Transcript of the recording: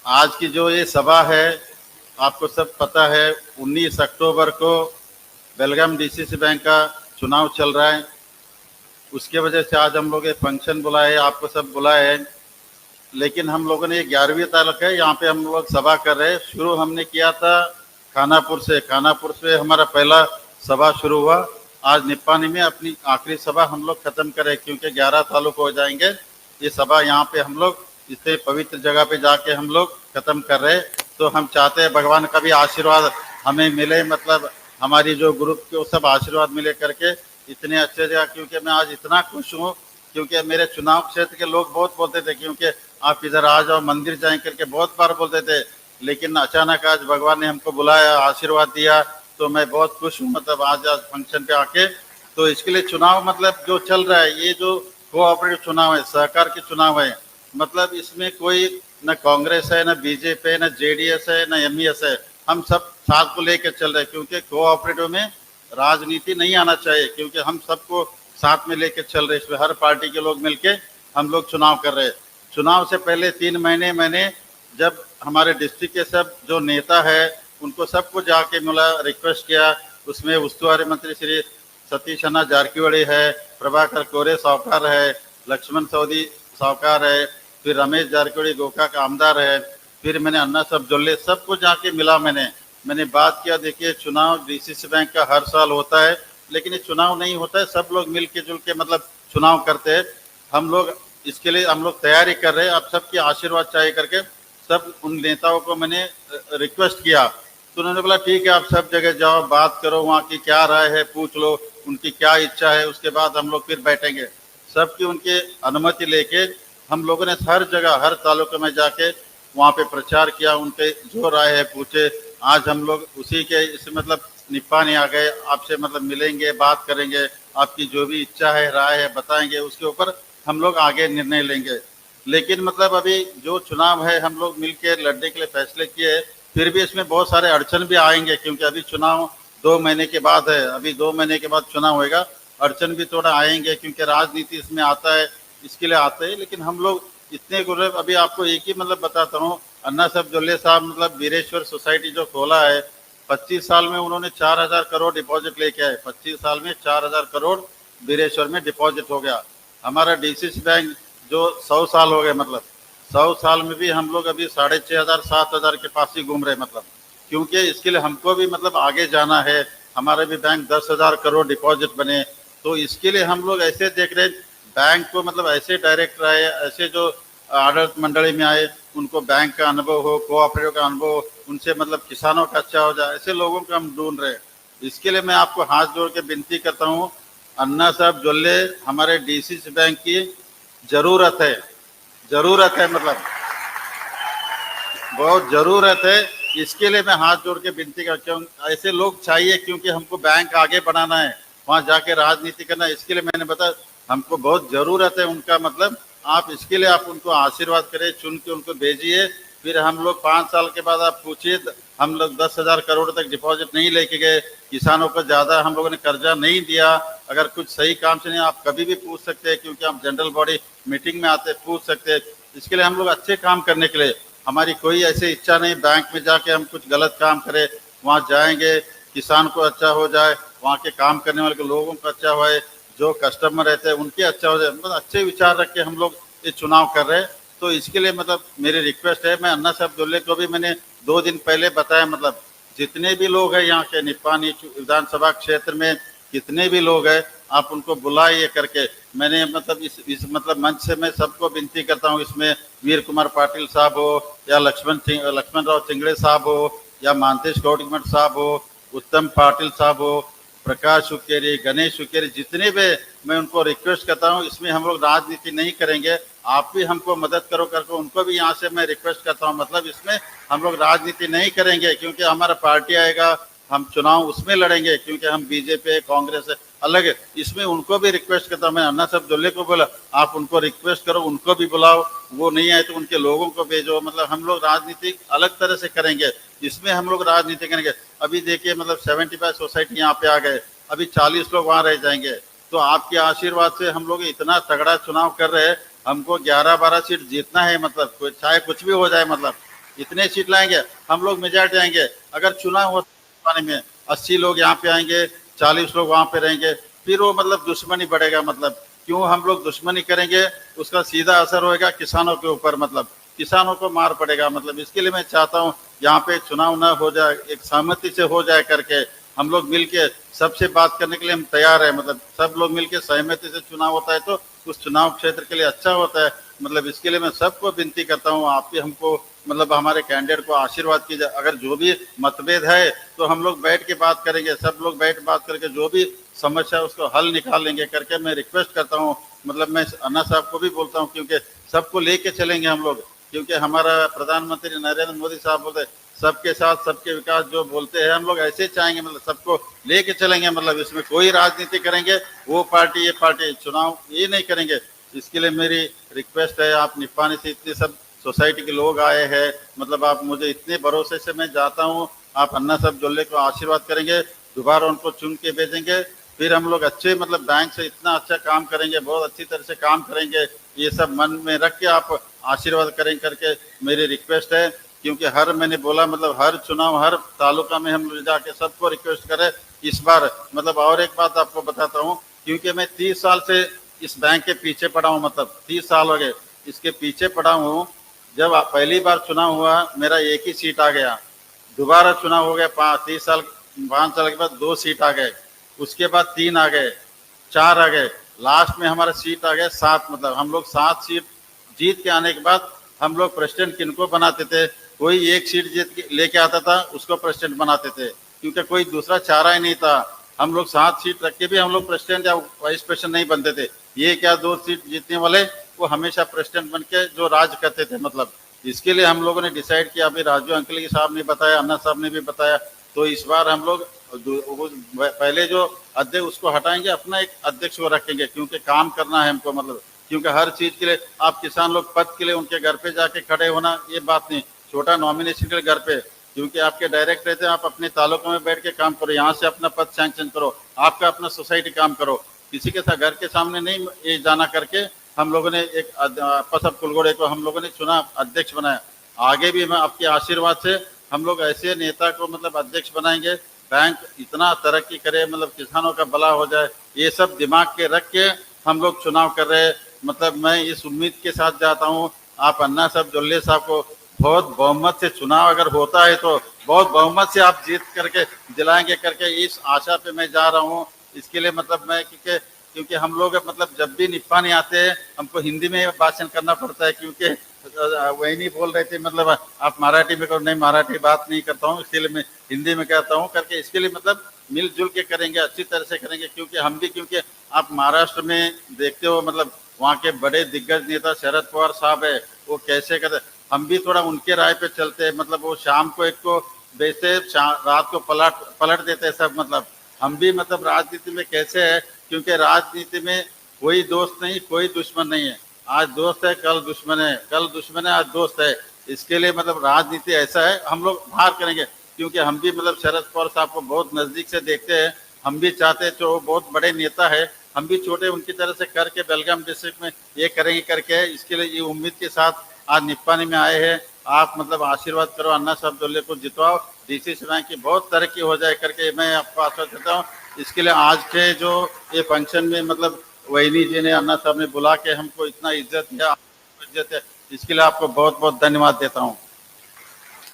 आज की जो ये सभा है, आपको सब पता है 19 अक्टूबर को बेलगाम डीसीसी बैंक का चुनाव चल रहा है। उसके वजह से आज हम लोग ये फंक्शन बुलाए, आपको सब बुलाए हैं। लेकिन हम लोगों ने 11वीं तारीख है, यहाँ पे हम लोग सभा कर रहे हैं। शुरू हमने किया था खानापुर से हमारा पहला सभा शुरू हुआ। आज निप्पानी में अपनी आखिरी सभा हम लोग खत्म करें, क्योंकि 11 तालुक हो जाएंगे। ये सभा यहाँ पे हम लोग इसे पवित्र जगह पे जाके हम लोग खत्म कर रहे हैं। तो हम चाहते हैं भगवान का भी आशीर्वाद हमें मिले, मतलब हमारी जो ग्रुप के वो सब आशीर्वाद मिले करके इतने अच्छे जगह। क्योंकि मैं आज इतना खुश हूँ, क्योंकि मेरे चुनाव क्षेत्र के लोग बहुत बोलते थे क्योंकि आप इधर आ जाओ, मंदिर जाए करके बहुत बार बोलते थे। लेकिन अचानक आज भगवान ने हमको बुलाया, आशीर्वाद दिया, तो मैं बहुत खुश हूँ, मतलब आज फंक्शन पे आके। तो इसके लिए चुनाव मतलब जो चल रहा है, ये जो कोऑपरेटिव चुनाव है, सहकार के चुनाव है, मतलब इसमें कोई न कांग्रेस है, न बीजेपी है, न जेडीएस है, न एमईएस है। हम सब साथ को लेकर चल रहे हैं, क्योंकि कोऑपरेटिव में राजनीति नहीं आना चाहिए, क्योंकि हम सबको साथ में लेकर चल रहे हैं। इसमें हर पार्टी के लोग मिलके हम लोग चुनाव कर रहे हैं। चुनाव से पहले 3 महीने मैंने जब हमारे डिस्ट्रिक्ट के सब जो नेता है उनको सबको जाके मिला, रिक्वेस्ट किया। उसमें उस्तुवारी मंत्री श्री सतीश अन्ना जारकिहोड़ी है, प्रभाकर कोरे साहूकार है, लक्ष्मण सऊदी साहूकार है, फिर रमेश जारकिहोड़ी गोकाक आमदार है, फिर मैंने अन्ना साहब जोल्ले सबको जाके मिला। मैंने बात किया, देखिए चुनाव डीसीसी बैंक का हर साल होता है, लेकिन ये चुनाव नहीं होता है, सब लोग मिल के जुल के मतलब चुनाव करते हैं। हम लोग इसके लिए हम लोग तैयारी कर रहे हैं, आप सबकी आशीर्वाद चाहिए करके सब उन नेताओं को मैंने रिक्वेस्ट किया। तो उन्होंने बोला ठीक है, आप सब जगह जाओ, बात करो, वहाँ की क्या राय है पूछ लो, उनकी क्या इच्छा है, उसके बाद हम लोग फिर बैठेंगे। सबकी उनकी अनुमति लेके हम लोगों ने हर जगह हर तालुके में जाके वहाँ पे प्रचार किया, उनके जो राय है पूछे। आज हम लोग उसी के इस मतलब निप्पानी आ गए, आपसे मतलब मिलेंगे, बात करेंगे, आपकी जो भी इच्छा है राय है बताएंगे, उसके ऊपर हम लोग आगे निर्णय लेंगे। लेकिन मतलब अभी जो चुनाव है हम लोग मिलकर लड़ने के लिए फैसले किए, फिर भी इसमें बहुत सारे अड़चन भी आएंगे, क्योंकि अभी चुनाव 2 महीने के बाद है, अभी 2 महीने के बाद चुनाव होएगा। अड़चन भी थोड़ा आएंगे, क्योंकि राजनीति इसमें आता है, इसके लिए आते हैं। लेकिन हम लोग इतने गुरु, अभी आपको एक ही मतलब बताता हूँ, अन्ना साहब जोल्ले साहब मतलब वीरेश्वर सोसाइटी जो खोला है, 25 साल में उन्होंने 4,000 करोड़ डिपॉजिट लेके आए। 25 साल में 4,000 करोड़ वीरेश्वर में डिपॉजिट हो गया। हमारा डीसीसी बैंक जो 100 साल हो गए, मतलब 100 साल में भी हम लोग अभी 6,500 7,000 के पास ही घूम रहे, मतलब क्योंकि इसके लिए हमको भी मतलब आगे जाना है। हमारे भी बैंक 10,000 करोड़ डिपॉजिट बने, तो इसके लिए हम लोग ऐसे देख रहे हैं बैंक को, मतलब ऐसे डायरेक्टर आए, ऐसे जो आड़त मंडली में आए, उनको बैंक का अनुभव हो, कोऑपरेटिव का अनुभव हो, उनसे मतलब किसानों का अच्छा हो जाए, ऐसे लोगों को हम ढूंढ रहे हैं। इसके लिए मैं आपको हाथ जोड़ के विनती करता हूँ, अन्ना साहब जोल्ले हमारे डीसीसी बैंक की जरूरत है, मतलब बहुत जरूरत है। इसके लिए मैं हाथ जोड़ के विनती करता हूँ, ऐसे लोग चाहिए, क्योंकि हमको बैंक आगे बढ़ाना है, वहाँ जाके राजनीति करना है। इसके लिए मैंने बताया हमको बहुत जरूरत है उनका, मतलब आप इसके लिए आप उनको आशीर्वाद करें, चुन के उनको भेजिए। फिर हम लोग 5 साल के बाद आप पूछिए, हम लोग 10,000 करोड़ तक डिपॉजिट नहीं लेके गए, किसानों को ज्यादा हम लोगों ने कर्जा नहीं दिया। अगर कुछ सही काम से नहीं, आप कभी भी पूछ सकते हैं, क्योंकि आप जनरल बॉडी मीटिंग में आते पूछ सकते हैं। इसके लिए हम लोग अच्छे काम करने के लिए, हमारी कोई ऐसी इच्छा नहीं बैंक में जाके हम कुछ गलत काम करें। वहाँ जाएंगे, किसान को अच्छा हो जाए, वहाँ के काम करने वाले लोगों को अच्छा होए, जो कस्टमर रहते हैं उनके अच्छा हो जाए, मतलब अच्छे विचार रख के हम लोग ये चुनाव कर रहे हैं। तो इसके लिए मतलब मेरी रिक्वेस्ट है, मैं अन्ना साहब जोल्ले को भी मैंने 2 दिन पहले बताया, मतलब जितने भी लोग हैं यहाँ के निप्पानी विधानसभा क्षेत्र में, कितने भी लोग हैं, आप उनको बुलाइए करके। मैंने मतलब इस मतलब मंच से मैं सबको विनती करता हूँ, इसमें वीर कुमार पाटिल साहब हो, या लक्ष्मण राव चिंगड़े साहब हो, या मानतेश गौड़मठ साहब हो, उत्तम पाटिल साहब हो, प्रकाश सुकेरी, गणेश सुकेरी, जितने भी मैं उनको रिक्वेस्ट करता हूँ, इसमें हम लोग राजनीति नहीं करेंगे, आप भी हमको मदद करो करके उनको भी यहाँ से मैं रिक्वेस्ट करता हूँ। मतलब इसमें हम लोग राजनीति नहीं करेंगे, क्योंकि हमारा पार्टी आएगा, हम चुनाव उसमें लड़ेंगे, क्योंकि हम बीजेपी कांग्रेस अलग है। इसमें उनको भी रिक्वेस्ट करता हूँ, मैं अन्ना साहब जोल्ले को बोला आप उनको रिक्वेस्ट करो, उनको भी बुलाओ, वो नहीं आए तो उनके लोगों को भेजो। मतलब हम लोग राजनीति अलग तरह से करेंगे, इसमें हम लोग राजनीति करेंगे। अभी देखिए मतलब 75 सोसाइटी यहाँ पे आ गए, अभी 40 लोग वहाँ रह जाएंगे। तो आपके आशीर्वाद से हम लोग इतना तगड़ा चुनाव कर रहे हैं, हमको 11-12 सीट जीतना है, मतलब चाहे कुछ भी हो जाए, मतलब इतने सीट लाएंगे, हम लोग मेजॉरिटी आएंगे। अगर चुनाव होने में 80 लोग यहाँ पे आएंगे, 40 लोग वहां पे रहेंगे, फिर वो मतलब दुश्मनी बढ़ेगा। मतलब क्यों हम लोग दुश्मनी करेंगे, उसका सीधा असर होएगा किसानों के ऊपर, मतलब किसानों को मार पड़ेगा। मतलब इसके लिए मैं चाहता हूँ यहाँ पे चुनाव न हो जाए, एक सहमति से हो जाए करके हम लोग मिलके सबसे बात करने के लिए हम तैयार है। मतलब सब लोग मिलके सहमति से चुनाव होता है तो उस चुनाव क्षेत्र के लिए अच्छा होता है। मतलब इसके लिए मैं सबको विनती करता हूँ, आप भी हमको मतलब हमारे कैंडिडेट को आशीर्वाद कीजिए। अगर जो भी मतभेद है तो हम लोग बैठ के बात करेंगे, सब लोग बैठ बात करके जो भी समस्या उसको हल निकालेंगे करके मैं रिक्वेस्ट करता हूँ। मतलब मैं अन्ना साहब को भी बोलता हूँ, क्योंकि सबको लेके चलेंगे हम लोग, क्योंकि हमारा प्रधानमंत्री नरेंद्र मोदी साहब बोलते सबके साथ सबके विकास, जो बोलते हैं हम लोग ऐसे चाहेंगे। मतलब सबको लेके चलेंगे, मतलब इसमें कोई राजनीति करेंगे वो पार्टी ये पार्टी चुनाव ये नहीं करेंगे। इसके लिए मेरी रिक्वेस्ट है, आप निपानी से इतने सब सोसाइटी के लोग आए हैं, मतलब आप मुझे इतने भरोसे से मैं जाता हूँ, आप अन्ना साहब जोल्ले को आशीर्वाद करेंगे, दोबारा उनको चुन के भेजेंगे, फिर हम लोग अच्छे मतलब बैंक से इतना अच्छा काम करेंगे, बहुत अच्छी तरह से काम करेंगे। ये सब मन में रख के आप आशीर्वाद करें करके मेरी रिक्वेस्ट है। क्योंकि हर मैंने बोला मतलब हर चुनाव हर तालुका में हम लोग जाके सबको रिक्वेस्ट करें इस बार। मतलब और एक बात आपको बताता हूँ, क्योंकि मैं 30 साल से इस बैंक के पीछे पड़ा हूँ, मतलब 30 साल हो गए इसके पीछे पड़ा हूँ। जब पहली बार चुनाव हुआ मेरा एक ही सीट आ गया, दोबारा चुनाव हो गया 30 साल 5 साल के बाद 2 सीट आ गए, उसके बाद 3 आ गए, 4 आ गए, लास्ट में हमारा सीट आ गया 7। मतलब हम लोग 7 सीट जीत के आने के बाद हम लोग प्रेसिडेंट किनको बनाते थे, कोई एक सीट जीत के लेके आता था उसको प्रेसिडेंट बनाते थे, क्योंकि कोई दूसरा चारा ही नहीं था। हम लोग 7 सीट रख के भी हम लोग प्रेसिडेंट या वाइस प्रेसिडेंट नहीं बनते थे। ये क्या 2 सीट जीतने वाले वो हमेशा प्रेसिडेंट बन के जो राज करते थे। मतलब इसके लिए हम लोगों ने डिसाइड किया, अभी राजू अंकल साहब ने बताया, अन्ना साहब ने भी बताया, तो इस बार हम लोग पहले जो अध्यक्ष उसको हटाएंगे, अपना एक अध्यक्ष को रखेंगे, क्योंकि काम करना है हमको। मतलब क्योंकि हर चीज के लिए आप किसान लोग पद के लिए उनके घर पे जाके खड़े होना ये बात नहीं, छोटा नॉमिनेशन के घर पे, क्योंकि आपके डायरेक्ट रहते हैं, आप अपने तालुका में बैठ के काम करो, यहाँ से अपना पद सैंक्शन करो, आपका अपना सोसाइटी काम करो, किसी के साथ घर के सामने नहीं ये जाना करके हम लोगों ने एक पसब कुलगोड़े को हम लोगों ने चुना अध्यक्ष बनाया। आगे भी मैं आपके आशीर्वाद से हम लोग ऐसे नेता को मतलब अध्यक्ष बनाएंगे, बैंक इतना तरक्की करे, मतलब किसानों का भला हो जाए, ये सब दिमाग के रख के हम लोग चुनाव कर रहे हैं। मतलब मैं इस उम्मीद के साथ जाता हूँ, आप अन्ना साहब जोल्ले साहब को बहुत बहुमत से चुनाव अगर होता है तो बहुत बहुमत से आप जीत करके दिलाएंगे करके इस आशा पे मैं जा रहा हूँ। इसके लिए मतलब मैं क्योंकि हम लोग मतलब जब भी निपानी आते हैं हमको हिंदी में भाषण करना पड़ता है, क्योंकि वही नहीं बोल रहे थे मतलब आप मराठी में करो, नहीं मराठी बात नहीं करता हूँ, इसके लिए मैं हिंदी में कहता हूँ करके। इसके लिए मतलब मिलजुल के करेंगे, अच्छी तरह से करेंगे, क्योंकि हम भी क्योंकि आप महाराष्ट्र में देखते हो मतलब वहाँ के बड़े दिग्गज नेता शरद पवार साहब है, वो कैसे करते, हम भी थोड़ा उनके राय पे चलते हैं। मतलब वो शाम को एक को वैसे रात को पलट देते हैं सब। मतलब हम भी मतलब राजनीति में कैसे है, क्योंकि राजनीति में कोई दोस्त नहीं कोई दुश्मन नहीं है, आज दोस्त है कल दुश्मन है, कल दुश्मन है आज दोस्त है। इसके लिए मतलब राजनीति ऐसा है, हम लोग बाहर करेंगे, क्योंकि हम भी मतलब शरद पवार साहब को बहुत नजदीक से देखते हैं, हम भी चाहते हैं जो बहुत बड़े नेता है हम भी छोटे उनकी तरह से करके बेलगाम डिस्ट्रिक्ट में ये करेंगे करके। इसके लिए ये उम्मीद के साथ आज निपानी में आए हैं, आप मतलब आशीर्वाद करो, अन्ना साहब जोल्ले को जितवाओ, डीसीसी बैंक की बहुत तरक्की हो जाए करके मैं आपको आश्वस्त करता हूँ। इसके लिए आज के जो ये फंक्शन में मतलब वहीनी जी ने अन्ना साहब ने बुला के हमको इतना इज्जत है, इसके लिए आपको बहुत बहुत धन्यवाद देता हूँ।